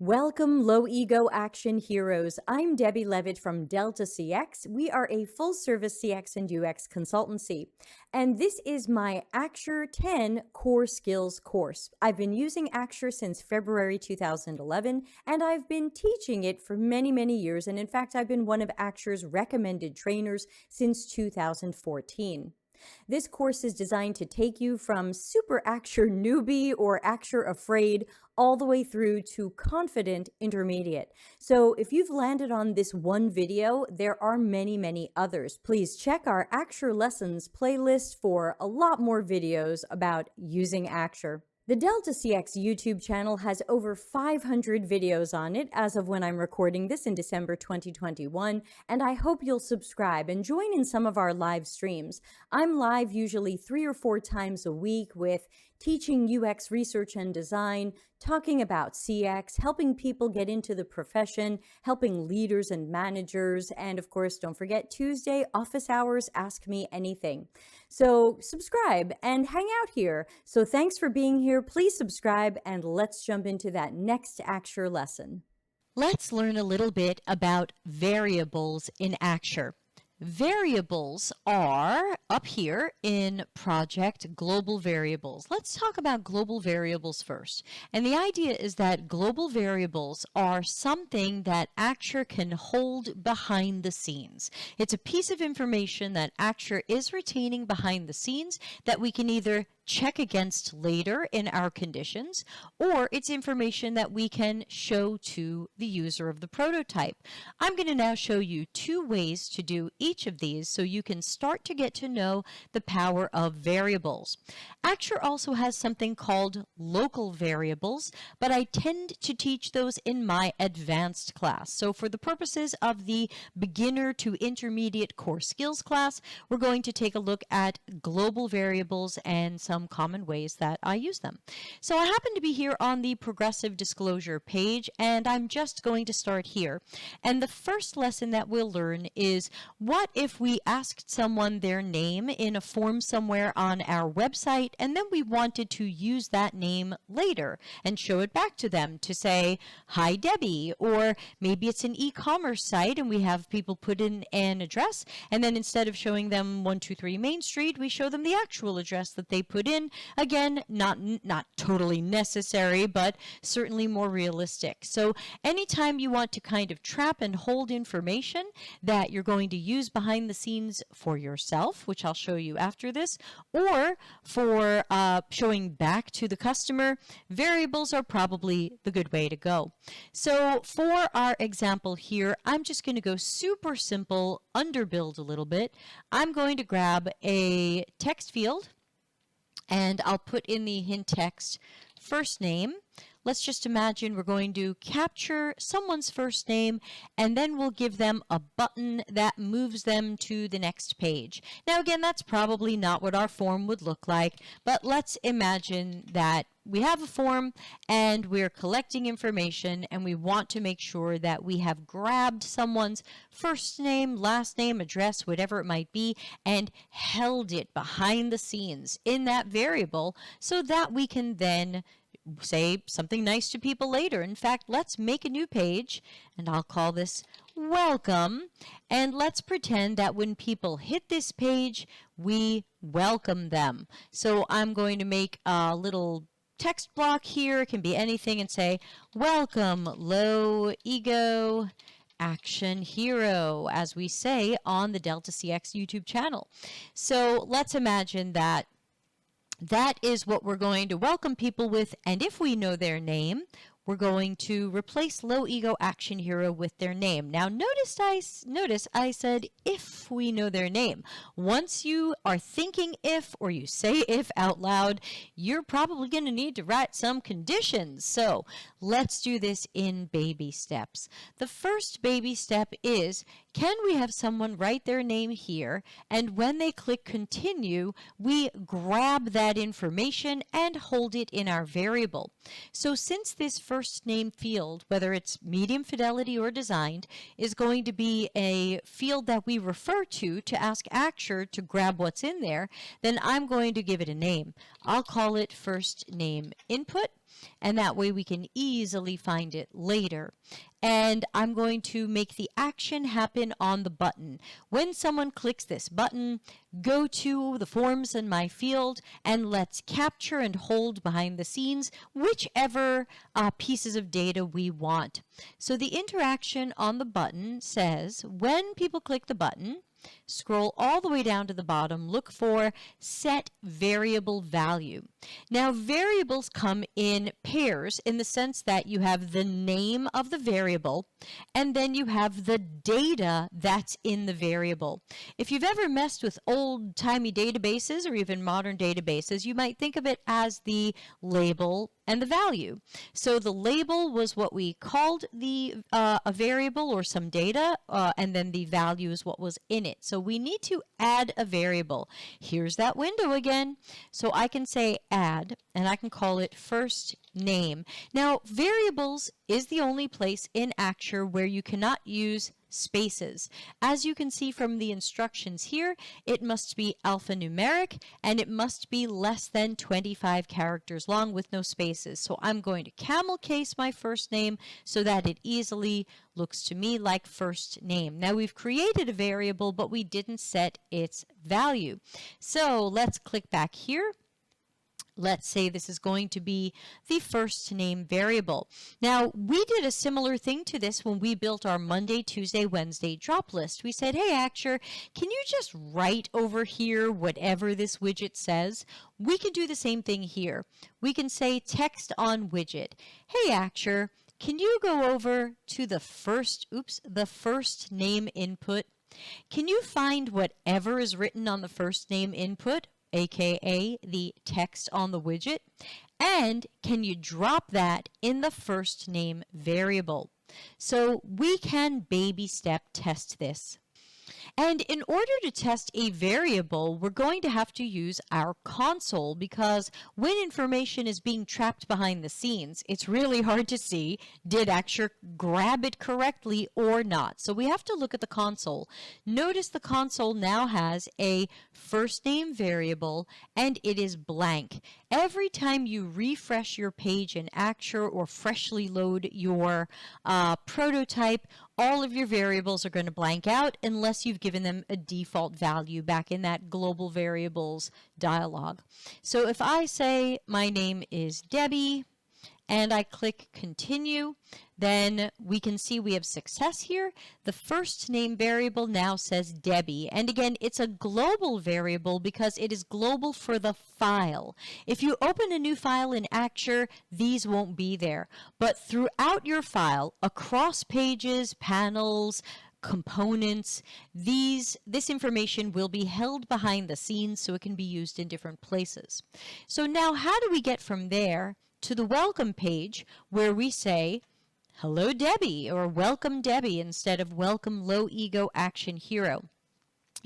Welcome, low ego action heroes. I'm Debbie Levitt from Delta CX. We are a full service CX and UX consultancy. And this is my Axure 10 Core Skills course. I've been using Axure since February 2011, and I've been teaching it for many, many years. And in fact, I've been one of Axure's recommended trainers since 2014. This course is designed to take you from super Axure newbie or Axure afraid all the way through to confident intermediate. So if you've landed on this one video, there are many, many others. Please check our Axure lessons playlist for a lot more videos about using Axure. The Delta CX YouTube channel has over 500 videos on it as of when I'm recording this in December 2021, and I hope you'll subscribe and join in some of our live streams. I'm live usually 3 or 4 times a week with teaching UX research and design, talking about CX, helping people get into the profession, helping leaders and managers, and of course, don't forget Tuesday, office hours, Ask Me Anything. So subscribe and hang out here. So thanks for being here. Please subscribe and let's jump into that next Axure lesson. Let's learn a little bit about variables in Axure. Variables are up here in Project Global Variables. Let's talk about global variables first. And the idea is that global variables are something that Axure can hold behind the scenes. It's a piece of information that Axure is retaining behind the scenes that we can either check against later in our conditions, or it's information that we can show to the user of the prototype. I'm going to now show you 2 ways to do each of these so you can start to get to know the power of variables. Axure also has something called local variables, but I tend to teach those in my advanced class. So for the purposes of the beginner to intermediate core skills class, we're going to take a look at global variables and some common ways that I use them. So I happen to be here on the progressive disclosure page, and I'm just going to start here. And the first lesson that we'll learn is, what if we asked someone their name in a form somewhere on our website, and then we wanted to use that name later and show it back to them to say, "Hi Debbie," or maybe it's an e-commerce site and we have people put in an address, and then instead of showing them 123 Main Street, we show them the actual address that they put in. Again, not totally necessary, but certainly more realistic. So anytime you want to kind of trap and hold information that you're going to use behind the scenes for yourself, which I'll show you after this, or for showing back to the customer, variables are probably the good way to go. So for our example here, I'm just going to go super simple, underbuild a little bit. I'm going to grab a text field, and I'll put in the hint text first name. Let's just imagine we're going to capture someone's first name, and then we'll give them a button that moves them to the next page. Now again, that's probably not what our form would look like, but let's imagine that we have a form and we're collecting information, and we want to make sure that we have grabbed someone's first name, last name, address, whatever it might be, and held it behind the scenes in that variable so that we can then say something nice to people later. In fact, let's make a new page, and I'll call this welcome, and let's pretend that when people hit this page, we welcome them. So I'm going to make a little text block here. It can be anything, and say, "Welcome, low ego action hero," as we say on the Delta CX YouTube channel. So let's imagine that that is what we're going to welcome people with, and if we know their name, we're going to replace low ego action hero with their name. Now notice I said if we know their name. Once you are thinking if, or you say if out loud, you're probably going to need to write some conditions. So let's do this in baby steps. The first baby step is, can we have someone write their name here, and when they click continue, we grab that information and hold it in our variable. So since this first name field, whether it's medium fidelity or designed, is going to be a field that we refer to ask Axure to grab what's in there, then I'm going to give it a name. I'll call it first name input. and that way we can easily find it later. And I'm going to make the action happen on the button. When someone clicks this button, go to the forms in my field and let's capture and hold behind the scenes whichever pieces of data we want. So the interaction on the button says when people click the button, scroll all the way down to the bottom, look for set variable value. Now, variables come in pairs in the sense that you have the name of the variable and then you have the data that's in the variable. If you've ever messed with old-timey databases or even modern databases, you might think of it as the label and the value. So the label was what we called a variable or some data, and then the value is what was in it. So we need to add a variable. Here's that window again. So I can say add, and I can call it first name. Now, variables is the only place in Axure where you cannot use spaces. As you can see from the instructions here, it must be alphanumeric and it must be less than 25 characters long with no spaces. So I'm going to camel case my first name so that it easily looks to me like first name. Now we've created a variable, but we didn't set its value. So let's click back here. Let's say this is going to be the first name variable. Now, we did a similar thing to this when we built our Monday, Tuesday, Wednesday drop list. We said, hey, Axure, can you just write over here whatever this widget says? We can do the same thing here. We can say text on widget. Hey, Axure, can you go over to the first name input? Can you find whatever is written on the first name input, aka the text on the widget, and can you drop that in the first name variable? So we can baby step test this. And in order to test a variable, we're going to have to use our console because when information is being trapped behind the scenes, it's really hard to see, did Axure grab it correctly or not? So we have to look at the console. Notice the console now has a first name variable and it is blank. Every time you refresh your page in Axure or freshly load your prototype, all of your variables are going to blank out unless you've given them a default value back in that global variables dialog. So if I say my name is Debbie and I click continue, then we can see we have success here. The first name variable now says Debbie. And again, it's a global variable because it is global for the file. If you open a new file in Axure, these won't be there. But throughout your file, across pages, panels, components, this information will be held behind the scenes so it can be used in different places. So now how do we get from there to the welcome page where we say, hello Debbie, or welcome Debbie instead of welcome low ego action hero?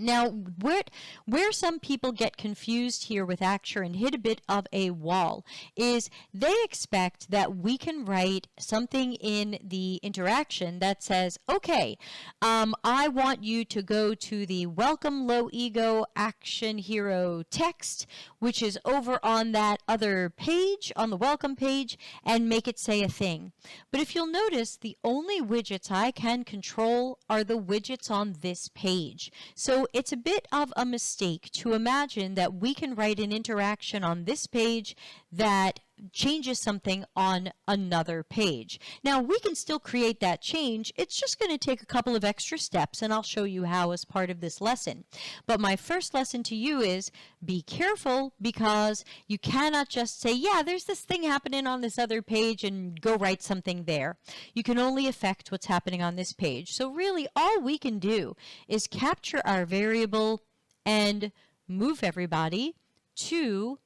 Now, where some people get confused here with Axure and hit a bit of a wall is they expect that we can write something in the interaction that says, okay, I want you to go to the welcome low ego action hero text, which is over on that other page, on the welcome page, and make it say a thing. But if you'll notice, the only widgets I can control are the widgets on this page. So it's a bit of a mistake to imagine that we can write an interaction on this page that changes something on another page. Now, we can still create that change. It's just going to take a couple of extra steps, and I'll show you how as part of this lesson. But my first lesson to you is be careful because you cannot just say, yeah, there's this thing happening on this other page and go write something there. You can only affect what's happening on this page. So really, all we can do is capture our variable and move everybody to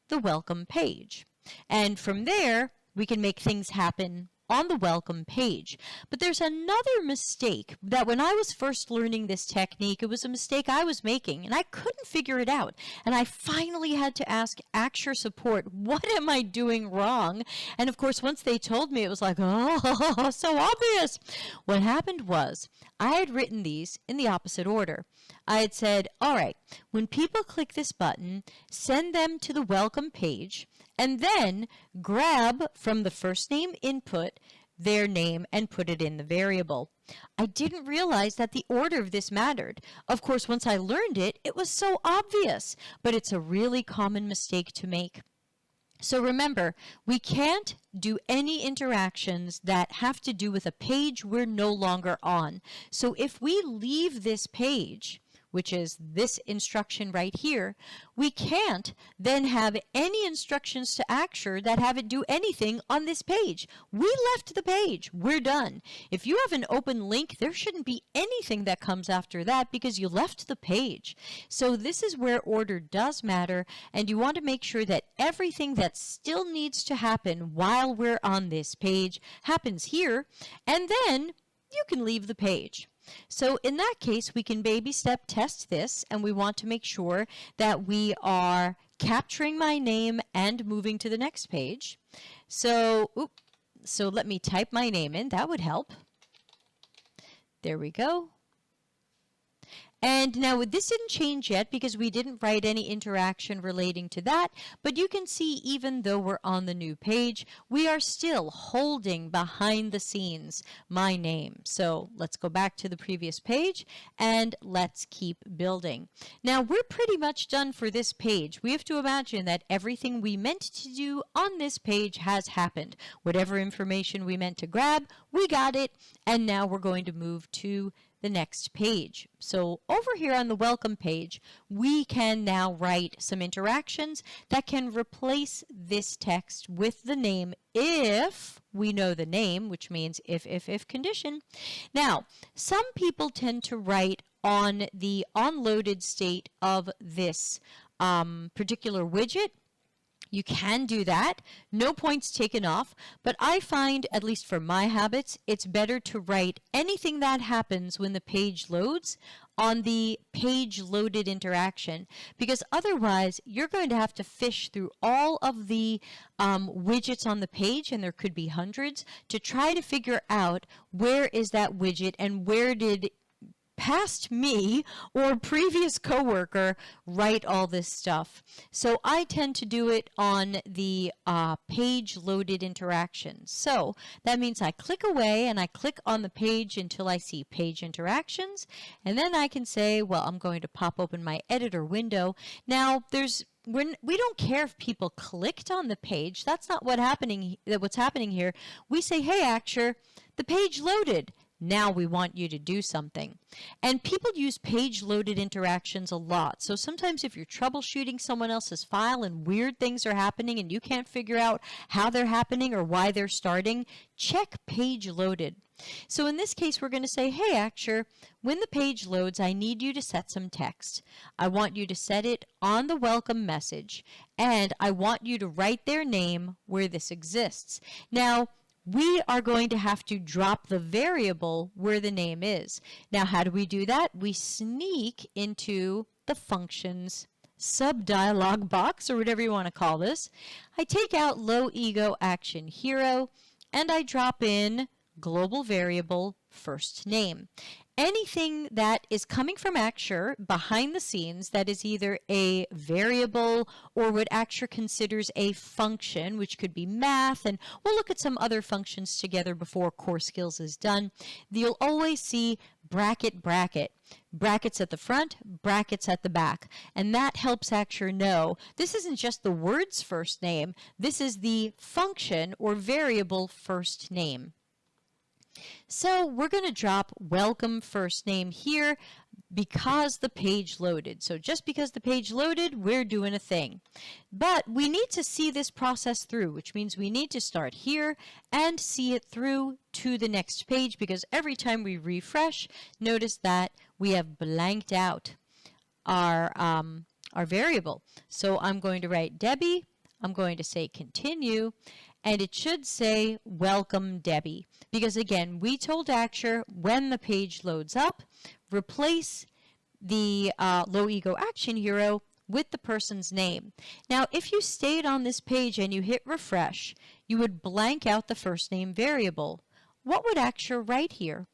the welcome page. And from there, we can make things happen on the welcome page. But there's another mistake that when I was first learning this technique, it was a mistake I was making and I couldn't figure it out. And I finally had to ask Axure support, what am I doing wrong? And of course, once they told me, it was like, oh, so obvious. What happened was I had written these in the opposite order. I had said, all right, when people click this button, send them to the welcome page and then grab from the first name input their name and put it in the variable. I didn't realize that the order of this mattered. Of course, once I learned it, it was so obvious, but it's a really common mistake to make. So remember, we can't do any interactions that have to do with a page we're no longer on. So if we leave this page, which is this instruction right here, we can't then have any instructions to Axure that have it do anything on this page. We left the page. We're done. If you have an open link, there shouldn't be anything that comes after that because you left the page. So this is where order does matter, and you want to make sure that everything that still needs to happen while we're on this page happens here, and then you can leave the page. So in that case, we can baby step test this, and we want to make sure that we are capturing my name and moving to the next page. So let me type my name in. That would help. There we go. And now this didn't change yet because we didn't write any interaction relating to that, but you can see even though we're on the new page, we are still holding behind the scenes my name. So let's go back to the previous page and let's keep building. Now we're pretty much done for this page. We have to imagine that everything we meant to do on this page has happened. Whatever information we meant to grab, we got it, and now we're going to move to the next page. So over here on the welcome page, we can now write some interactions that can replace this text with the name if we know the name, which means if condition. Now, some people tend to write on the onloaded state of this particular widget. You can do that, no points taken off, but I find, at least for my habits, it's better to write anything that happens when the page loads on the page loaded interaction, because otherwise you're going to have to fish through all of the widgets on the page, and there could be hundreds, to try to figure out where is that widget and where did past me or previous coworker write all this stuff. So I tend to do it on the page loaded interactions. So that means I click away and I click on the page until I see page interactions, and then I can say, well, I'm going to pop open my editor window. Now we don't care if people clicked on the page. That's not what's happening here. We say, hey, Axure, the page loaded. Now we want you to do something. And people use page-loaded interactions a lot. So sometimes if you're troubleshooting someone else's file and weird things are happening and you can't figure out how they're happening or why they're starting, check page-loaded. So in this case, we're going to say, hey, Axure, when the page loads, I need you to set some text. I want you to set it on the welcome message, and I want you to write their name where this exists. Now, we are going to have to drop the variable where the name is. Now, how do we do that? We sneak into the functions sub-dialog box, or whatever you want to call this. I take out low ego action hero, and I drop in global variable first name. Anything that is coming from Axure behind the scenes that is either a variable or what Axure considers a function, which could be math, and we'll look at some other functions together before core skills is done. You'll always see bracket, bracket. Brackets at the front, brackets at the back. And that helps Axure know this isn't just the word's first name, this is the function or variable first name. So we're going to drop welcome first name here because the page loaded. So just because the page loaded, we're doing a thing. But we need to see this process through, which means we need to start here and see it through to the next page, because every time we refresh, notice that we have blanked out our variable. So I'm going to write Debbie, I'm going to say continue, and it should say welcome Debbie, because again, we told Axure when the page loads up, replace the low ego action hero with the person's name. Now, if you stayed on this page and you hit refresh, you would blank out the first name variable. What would Axure write here?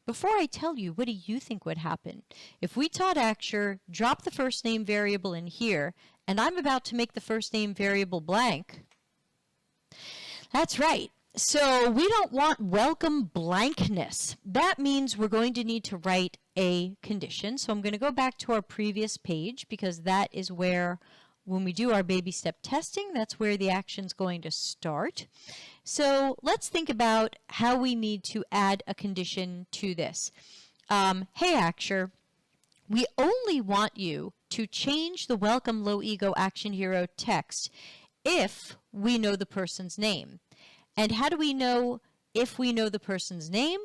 Before I tell you, what do you think would happen? If we taught Axure, drop the first name variable in here, and I'm about to make the first name variable blank, That's right. So we don't want welcome blankness. That means we're going to need to write a condition. So I'm going to go back to our previous page because that is where, when we do our baby step testing, that's where the action's going to start. So let's think about how we need to add a condition to this. Hey, Axure, we only want you to change the welcome low ego action hero text if we know the person's name. And how do we know if we know the person's name?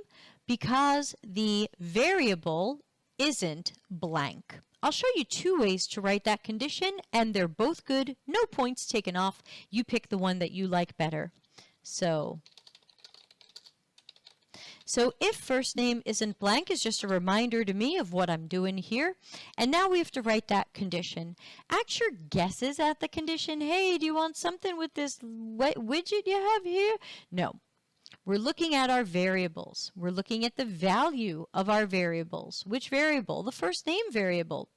Because the variable isn't blank. I'll show you two ways to write that condition, and they're both good. No points taken off. You pick the one that you like better. So if first name isn't blank is just a reminder to me of what I'm doing here. And now we have to write that condition. Axure guesses at the condition. Hey, do you want something with this widget you have here? No. We're looking at our variables. We're looking at the value of our variables. Which variable? The first name variable.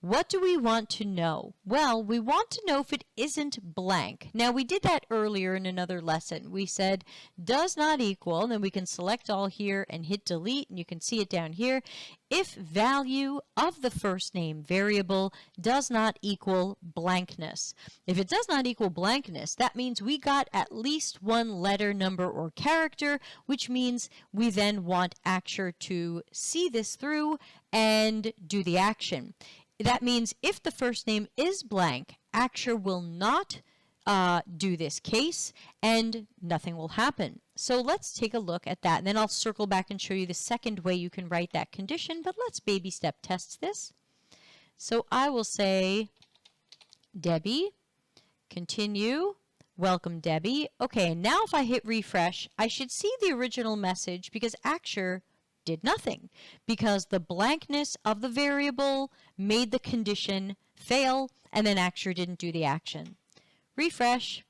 What do we want to know? Well, we want to know if it isn't blank. Now, we did that earlier in another lesson. We said does not equal, and then we can select all here and hit delete, and you can see it down here. If value of the first name variable does not equal blankness. If it does not equal blankness, that means we got at least one letter, number, or character, which means we then want Axure to see this through and do the action. That means if the first name is blank, Axure will not do this case and nothing will happen. So let's take a look at that, and then I'll circle back and show you the second way you can write that condition, but let's baby step test this. So I will say Debbie, continue, welcome Debbie. Okay, now if I hit refresh, I should see the original message because Axure did nothing because the blankness of the variable made the condition fail and then Axure didn't do the action. Refresh.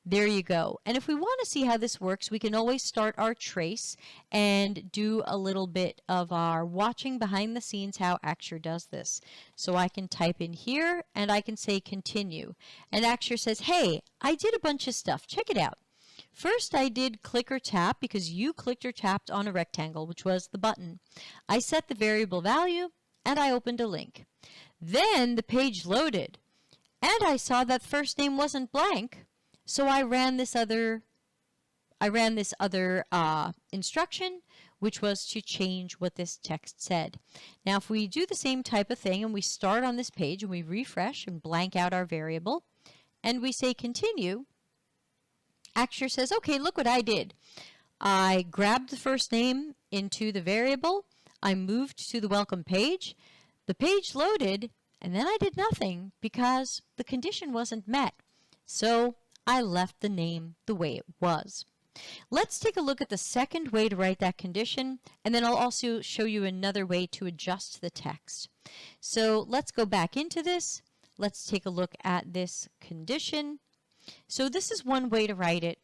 There you go. And if we want to see how this works, we can always start our trace and do a little bit of our watching behind the scenes how Axure does this. So I can type in here and I can say continue. And Axure says, hey, I did a bunch of stuff. Check it out. First, I did click or tap because you clicked or tapped on a rectangle, which was the button. I set the variable value, and I opened a link. Then the page loaded, and I saw that first name wasn't blank, so I ran this other instruction, which was to change what this text said. Now, if we do the same type of thing, and we start on this page, and we refresh and blank out our variable, and we say continue, Axure says, okay, look what I did. I grabbed the first name into the variable. I moved to the welcome page. The page loaded, and then I did nothing because the condition wasn't met. So I left the name the way it was. Let's take a look at the second way to write that condition, and then I'll also show you another way to adjust the text. So let's go back into this. Let's take a look at this condition. So this is one way to write it.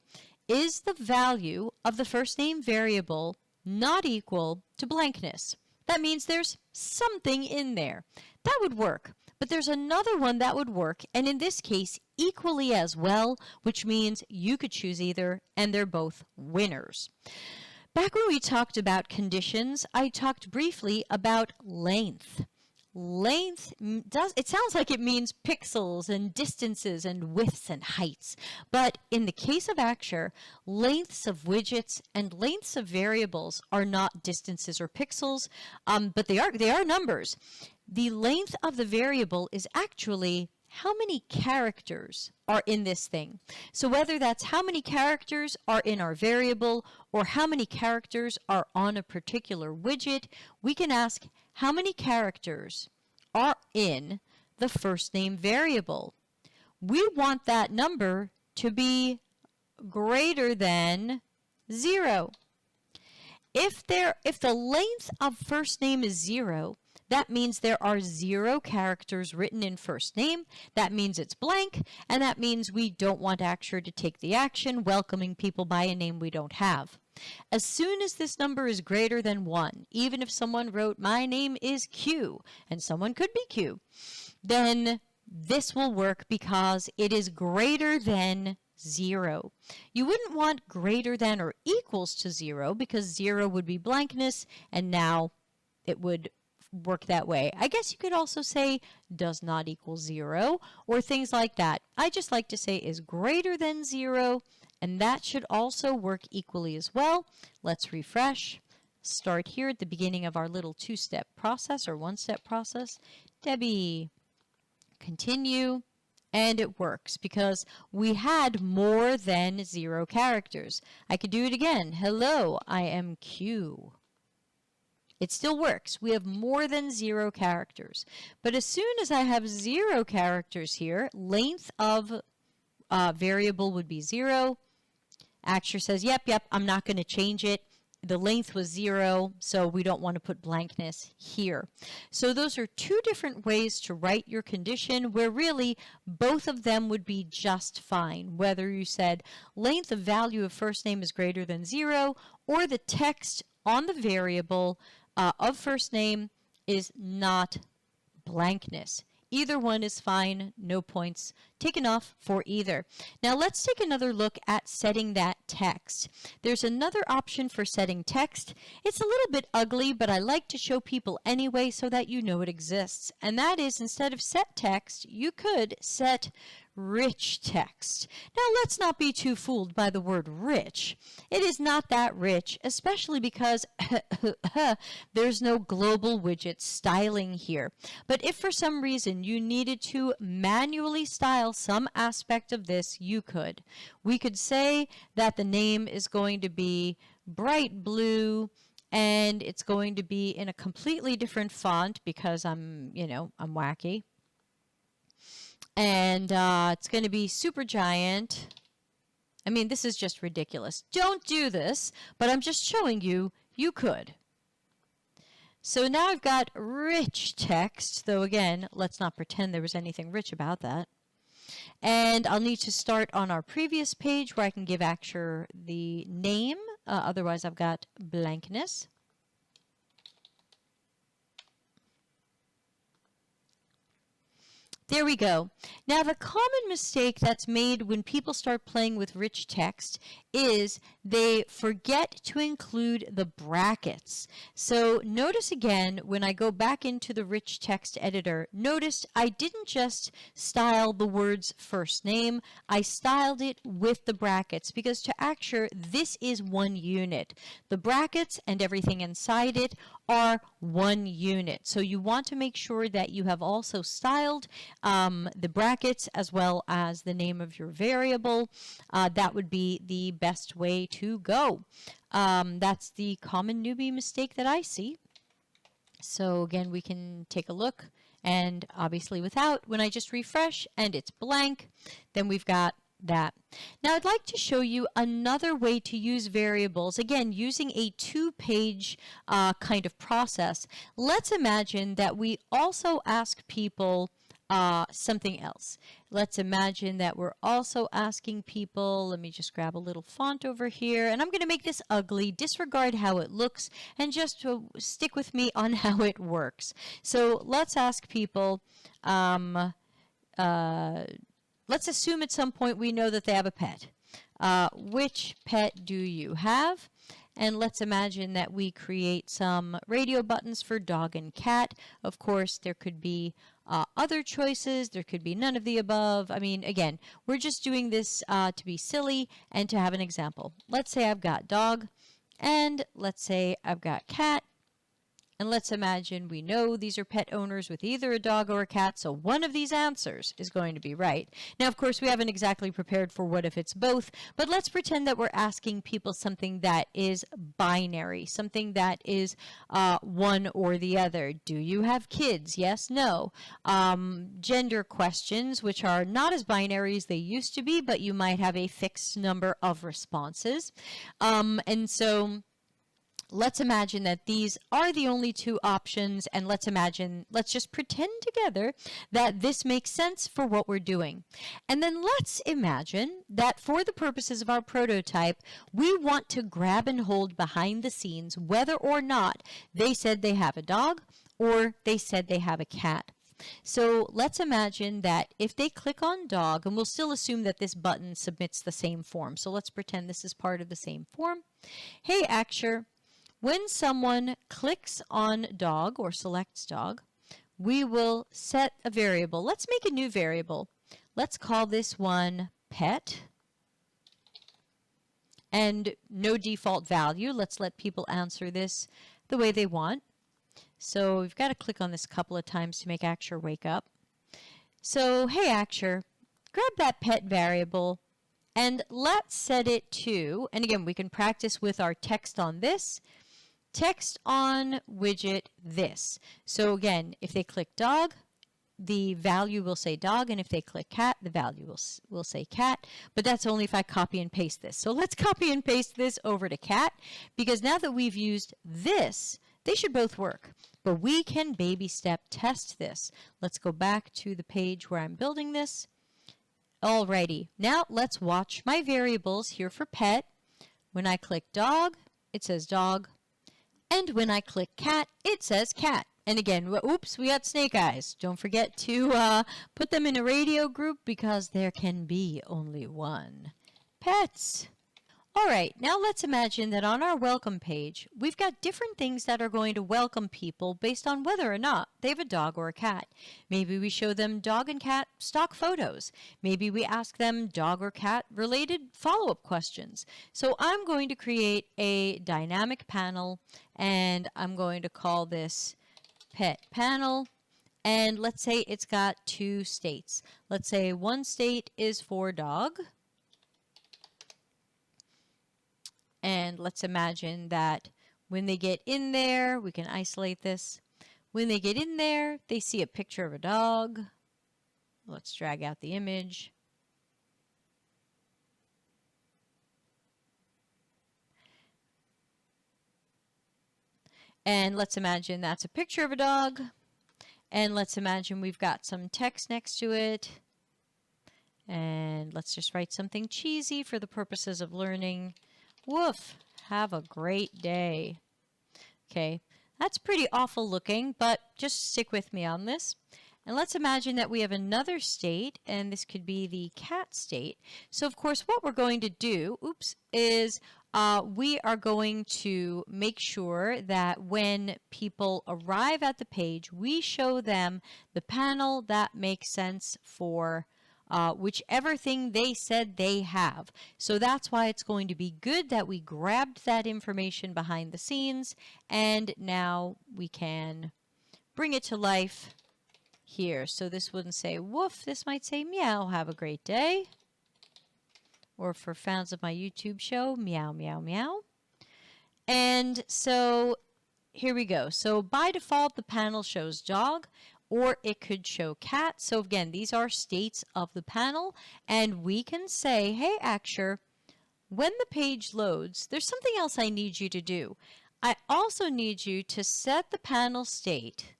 Is the value of the first name variable not equal to blankness? That means there's something in there. That would work. But there's another one that would work, and in this case, equally as well, which means you could choose either, and they're both winners. Back when we talked about conditions, I talked briefly about length. Length it sounds like it means pixels and distances and widths and heights, but in the case of Axure, lengths of widgets and lengths of variables are not distances or pixels, but they are numbers. The length of the variable is actually how many characters are in this thing. So whether that's how many characters are in our variable or how many characters are on a particular widget, we can ask how many characters are in the first name variable. We want that number to be greater than 0. If the length of first name is 0, that means there are 0 characters written in first name. That means it's blank, and that means we don't want Axure to take the action welcoming people by a name we don't have. As soon as this number is greater than 1, even if someone wrote my name is Q, and someone could be Q, then this will work because it is greater than 0. You wouldn't want greater than or equals to 0 because 0 would be blankness, and now it would work that way. I guess you could also say does not equal 0 or things like that. I just like to say is greater than 0, and that should also work equally as well. Let's refresh. Start here at the beginning of our little two-step process or one-step process. Debbie, continue. And it works because we had more than 0 characters. I could do it again. Hello, I am Q. It still works. We have more than 0 characters. But as soon as I have 0 characters here, length of variable would be 0. Axure says, yep, I'm not going to change it. The length was 0, so we don't want to put blankness here. So those are two different ways to write your condition where really both of them would be just fine. Whether you said length of value of first name is greater than 0 or the text on the variable of first name is not blankness. Either one is fine, no points taken off for either. Now let's take another look at setting that text. There's another option for setting text. It's a little bit ugly, but I like to show people anyway so that you know it exists. And that is, instead of set text, you could set rich text. Now let's not be too fooled by the word rich. It is not that rich, especially because there's no global widget styling here. But if for some reason you needed to manually style some aspect of this, you could. We could say that the name is going to be bright blue and it's going to be in a completely different font because I'm wacky. And it's going to be super giant. I mean, this is just ridiculous. Don't do this, but I'm just showing you, you could. So now I've got rich text, though again, let's not pretend there was anything rich about that. And I'll need to start on our previous page where I can give Axure the name. Otherwise, I've got blankness. There we go. Now, the common mistake that's made when people start playing with rich text is they forget to include the brackets. So notice again, when I go back into the rich text editor, notice I didn't just style the word's first name, I styled it with the brackets because to Axure, this is one unit. The brackets and everything inside it are one unit. So you want to make sure that you have also styled the brackets as well as the name of your variable. That would be the best way to go. That's the common newbie mistake that I see. So again, we can take a look, and obviously without, when I just refresh and it's blank, then we've got that. Now I'd like to show you another way to use variables, again using a two-page kind of process. Let's imagine that we also ask people something else. Let's imagine that we're also asking people, let me just grab a little font over here, and I'm going to make this ugly, disregard how it looks, and just stick with me on how it works. So let's ask people, let's assume at some point we know that they have a pet. Which pet do you have? And let's imagine that we create some radio buttons for dog and cat. Of course, there could be other choices. There could be none of the above. I mean, again, we're just doing this to be silly and to have an example. Let's say I've got dog, and let's say I've got cat. And let's imagine we know these are pet owners with either a dog or a cat, so one of these answers is going to be right. Now, of course, we haven't exactly prepared for what if it's both, but let's pretend that we're asking people something that is binary, something that is one or the other. Do you have kids? Yes, no. Gender questions, which are not as binary as they used to be, but you might have a fixed number of responses. And so let's imagine that these are the only two options, and let's just pretend together that this makes sense for what we're doing. And then let's imagine that for the purposes of our prototype, we want to grab and hold behind the scenes whether or not they said they have a dog or they said they have a cat. So let's imagine that if they click on dog, and we'll still assume that this button submits the same form. So let's pretend this is part of the same form. Hey, Axure, when someone clicks on dog or selects dog, we will set a variable. Let's make a new variable. Let's call this one pet. And no default value. Let's let people answer this the way they want. So we've got to click on this a couple of times to make Axure wake up. So, hey Axure, grab that pet variable and let's set it to, and again, we can practice with our text on this, text on widget this. So again, if they click dog, the value will say dog, and if they click cat, the value will say cat, but that's only if I copy and paste this. So let's copy and paste this over to cat, because now that we've used this, they should both work. But we can baby step test this. Let's go back to the page where I'm building this. Alrighty, now let's watch my variables here for pet. When I click dog, it says dog, and when I click cat, it says cat. And again, oops, we got snake eyes. Don't forget to put them in a radio group because there can be only one. Pets. All right, now let's imagine that on our welcome page, we've got different things that are going to welcome people based on whether or not they have a dog or a cat. Maybe we show them dog and cat stock photos. Maybe we ask them dog or cat related follow-up questions. So I'm going to create a dynamic panel, and I'm going to call this pet panel. And let's say it's got 2 states. Let's say one state is for dog. And let's imagine that when they get in there, we can isolate this. When they get in there, they see a picture of a dog. Let's drag out the image. And let's imagine that's a picture of a dog. And let's imagine we've got some text next to it. And let's just write something cheesy for the purposes of learning. Woof, have a great day. Okay, that's pretty awful looking, but just stick with me on this. And let's imagine that we have another state, and this could be the cat state. So of course what we're going to do, is we are going to make sure that when people arrive at the page, we show them the panel that makes sense for whichever thing they said they have. So that's why it's going to be good that we grabbed that information behind the scenes, and now we can bring it to life here. So this wouldn't say woof, this might say meow, have a great day. Or for fans of my YouTube show, meow, meow, meow. And so here we go. So by default, the panel shows dog, or it could show cat. So again, these are states of the panel, and we can say, hey Axure, when the page loads, there's something else I need you to do. I also need you to set the panel state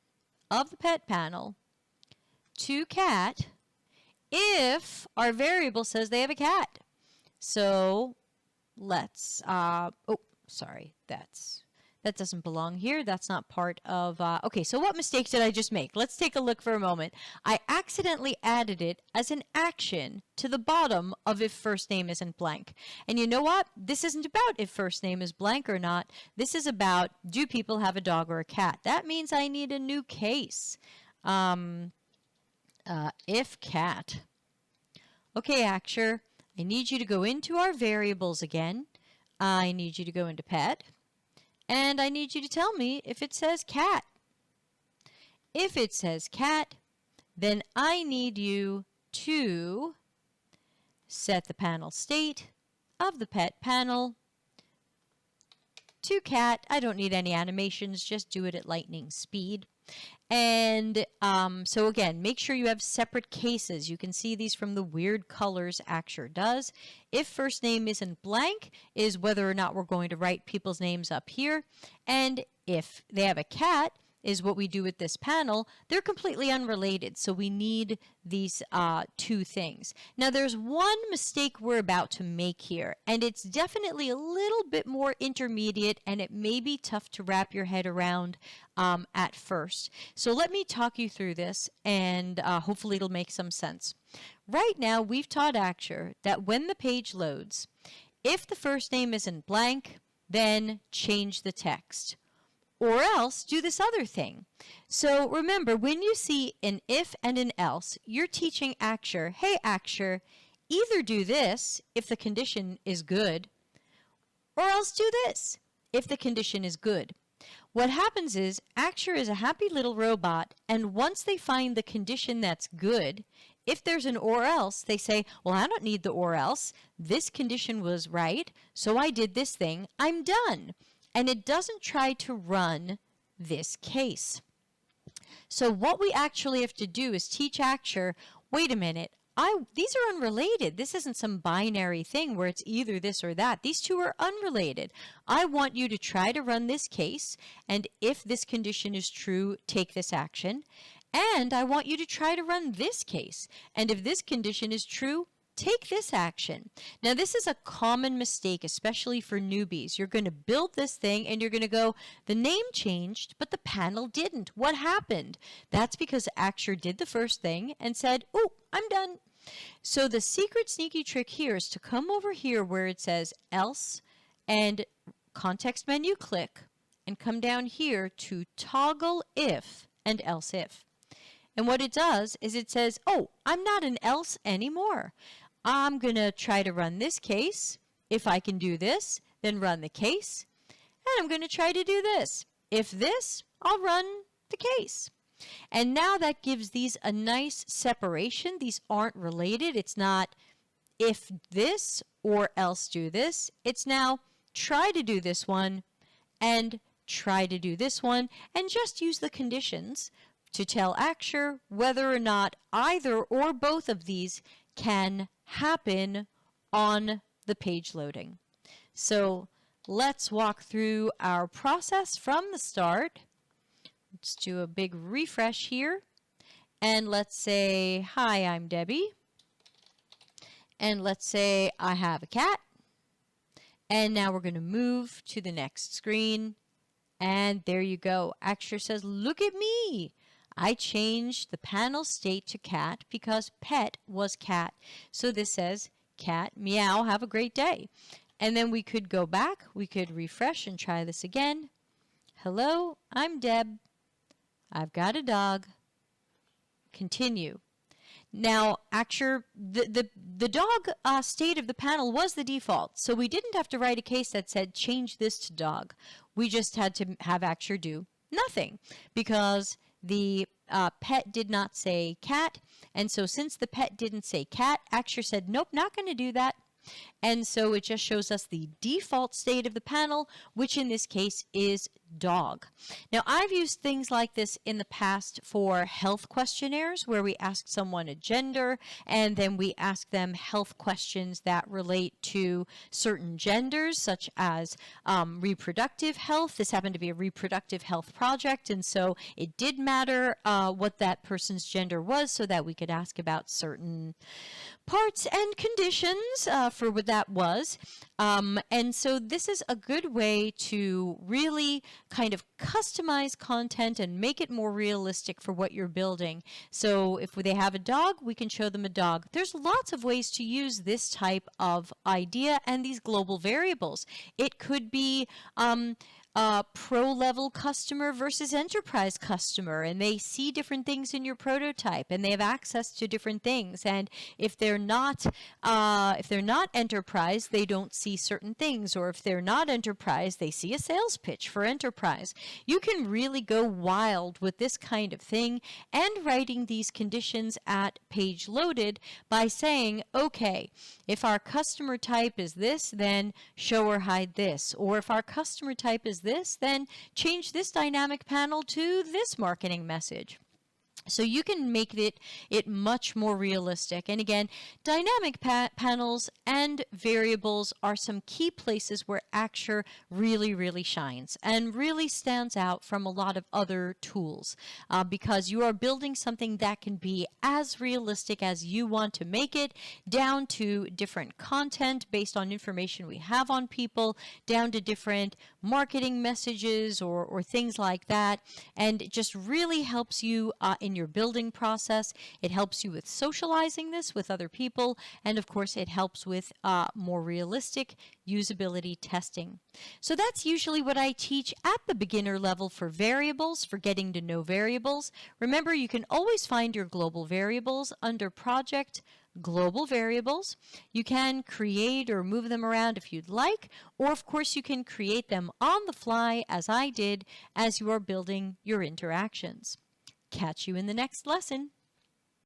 of the pet panel to cat if our variable says they have a cat. So let's, oh, sorry, that doesn't belong here. That's not part of, okay, so what mistake did I just make? Let's take a look for a moment. I accidentally added it as an action to the bottom of if first name isn't blank. And you know what? This isn't about if first name is blank or not. This is about, do people have a dog or a cat? That means I need a new case. If cat. Okay, Axure, I need you to go into our variables again. I need you to go into pet. And I need you to tell me if it says cat. If it says cat, then I need you to set the panel state of the pet panel to cat. I don't need any animations, just do it at lightning speed. And so again, make sure you have separate cases. You can see these from the weird colors Axure does. If first name isn't blank is whether or not we're going to write people's names up here. And if they have a cat, is what we do with this panel. They're completely unrelated, so we need these two things. Now there's one mistake we're about to make here, and it's definitely a little bit more intermediate, and it may be tough to wrap your head around at first. So let me talk you through this, and hopefully it'll make some sense. Right now, we've taught Axure that when the page loads, if the first name isn't blank, then change the text. Or else do this other thing. So remember, when you see an if and an else, you're teaching Axure, hey Axure, either do this if the condition is good, or else do this if the condition is good. What happens is Axure is a happy little robot, and once they find the condition that's good, if there's an or else, they say, well, I don't need the or else. This condition was right, so I did this thing. I'm done. And it doesn't try to run this case. So what we actually have to do is teach Axure, wait a minute, these are unrelated. This isn't some binary thing where it's either this or that. These two are unrelated. I want you to try to run this case, and if this condition is true, take this action. And I want you to try to run this case, and if this condition is true, take this action. Now, this is a common mistake, especially for newbies. You're going to build this thing and you're going to go, the name changed, but the panel didn't. What happened? That's because Axure did the first thing and said, oh, I'm done. So the secret sneaky trick here is to come over here where it says else and context menu click and come down here to toggle if and else if. And what it does is it says, oh, I'm not an else anymore. I'm going to try to run this case. If I can do this, then run the case. And I'm going to try to do this. If this, I'll run the case. And now that gives these a nice separation. These aren't related. It's not if this or else do this. It's now try to do this one and try to do this one, and just use the conditions to tell Axure whether or not either or both of these can happen on the page loading. So let's walk through our process from the start. Let's do a big refresh here. And let's say, hi, I'm Debbie. And let's say I have a cat. And now we're going to move to the next screen. And there you go. Axure says, look at me. I changed the panel state to cat because pet was cat. So this says, cat, meow, have a great day. And then we could go back. We could refresh and try this again. Hello, I'm Deb. I've got a dog. Continue. Now, Axure, the dog state of the panel was the default, so we didn't have to write a case that said change this to dog. We just had to have Axure do nothing because the pet did not say cat, and so since the pet didn't say cat, Axure said, nope, not going to do that. And so it just shows us the default state of the panel, which in this case is dog. Now, I've used things like this in the past for health questionnaires where we ask someone a gender and then we ask them health questions that relate to certain genders, such as reproductive health. This happened to be a reproductive health project, and so it did matter what that person's gender was so that we could ask about certain parts and conditions for what that was. And so this is a good way to really kind of customize content and make it more realistic for what you're building. So if they have a dog, we can show them a dog. There's lots of ways to use this type of idea and these global variables. It could be pro-level customer versus enterprise customer, and they see different things in your prototype and they have access to different things, and if they're not enterprise, they don't see certain things, or if they're not enterprise, they see a sales pitch for enterprise. You can really go wild with this kind of thing and writing these conditions at page loaded by saying, okay, if our customer type is this, then show or hide this, or if our customer type is this, then change this dynamic panel to this marketing message. So you can make it much more realistic. And again, dynamic panels and variables are some key places where Axure really shines and really stands out from a lot of other tools, because you are building something that can be as realistic as you want to make it, down to different content based on information we have on people, down to different marketing messages or things like that. And it just really helps you in your building process. It helps you with socializing this with other people, and of course it helps with more realistic usability testing. So that's usually what I teach at the beginner level for variables, for getting to know variables. Remember, you can always find your global variables under Project Global Variables. You can create or move them around if you'd like, or of course you can create them on the fly as I did as you are building your interactions. Catch you in the next lesson.